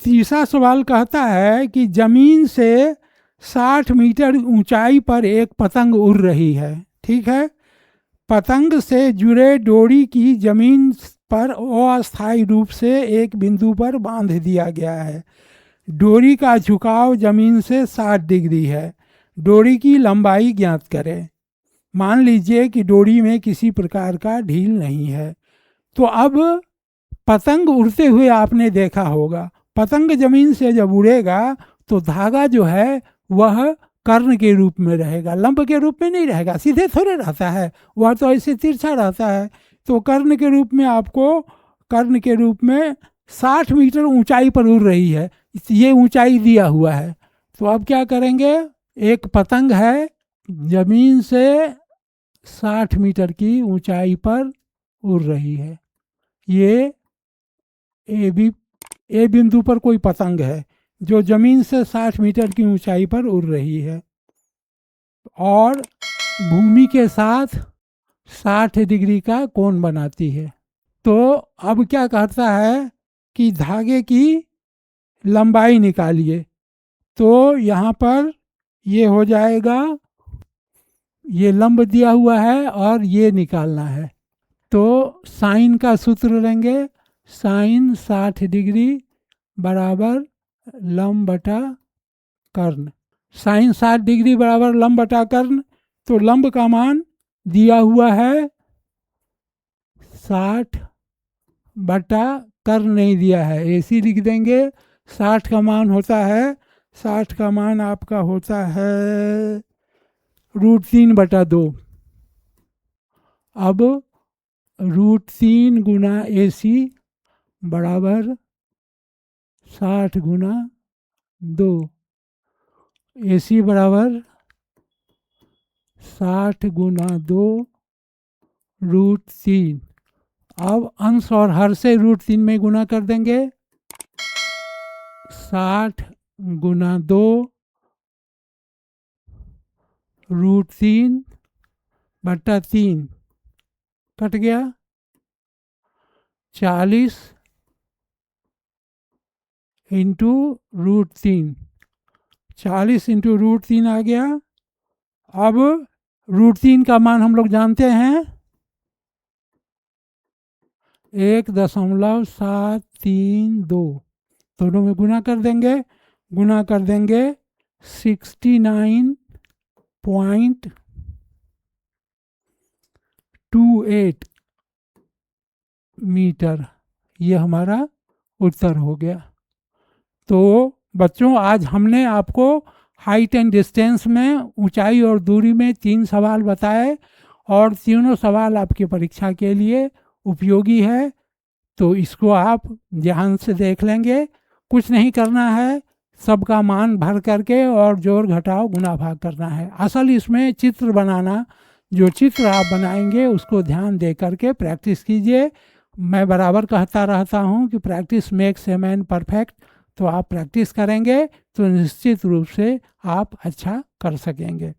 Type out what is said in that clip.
तीसरा सवाल कहता है कि ज़मीन से 60 मीटर ऊंचाई पर एक पतंग उड़ रही है। ठीक है, पतंग से जुड़े डोरी की ज़मीन पर अस्थायी रूप से एक बिंदु पर बांध दिया गया है। डोरी का झुकाव ज़मीन से 60 डिग्री है। डोरी की लंबाई ज्ञात करें। मान लीजिए कि डोरी में किसी प्रकार का ढील नहीं है। तो अब पतंग उड़ते हुए आपने देखा होगा, पतंग ज़मीन से जब उड़ेगा तो धागा जो है वह कर्ण के रूप में रहेगा, लंब के रूप में नहीं रहेगा। सीधे थोड़े रहता है, वह तो ऐसे तिरछा रहता है। तो कर्ण के रूप में आपको, कर्ण के रूप में 60 मीटर ऊंचाई पर उड़ रही है, ये ऊंचाई दिया हुआ है। तो अब क्या करेंगे, एक पतंग है ज़मीन से 60 मीटर की ऊंचाई पर उड़ रही है। ये ए बिंदु पर कोई पतंग है जो ज़मीन से 60 मीटर की ऊंचाई पर उड़ रही है और भूमि के साथ 60 डिग्री का कोण बनाती है। तो अब क्या कहता है कि धागे की लंबाई निकालिए। तो यहाँ पर ये हो जाएगा, ये लंब दिया हुआ है और ये निकालना है। तो साइन का सूत्र लेंगे, साइन 60 डिग्री बराबर लंब बटा कर्ण। साइन 60 डिग्री बराबर लंब बटा कर्ण। तो लंब का मान दिया हुआ है 60 बटा कर्ण नहीं दिया है, ऐसी लिख देंगे। 60 का मान होता है, 60 का मान आपका होता है √3/2। अब √3 गुना AC बराबर 60 गुना 2। AC बराबर 60 गुना 2 √3। अब अंश और हर से √3 में गुना कर देंगे। 60 गुना 2 √3/3 कट गया। 40 इंटू √3, 40 इंटू √3 आ गया। अब √3 का मान हम लोग जानते हैं 1.732, दोनों में गुना कर देंगे। गुना कर देंगे 69.28 मीटर। ये हमारा उत्तर हो गया। तो बच्चों, आज हमने आपको हाइट एंड डिस्टेंस में, ऊंचाई और दूरी में 3 सवाल बताए और तीनों सवाल आपकी परीक्षा के लिए उपयोगी है। तो इसको आप ध्यान से देख लेंगे। कुछ नहीं करना है, सबका मान भर करके और जोड़ घटाव गुना भाग करना है। असल इसमें चित्र बनाना, जो चित्र आप बनाएंगे उसको ध्यान दे करके प्रैक्टिस कीजिए। मैं बराबर कहता रहता हूँ कि practice makes a man perfect. तो आप प्रैक्टिस करेंगे तो निश्चित रूप से आप अच्छा कर सकेंगे।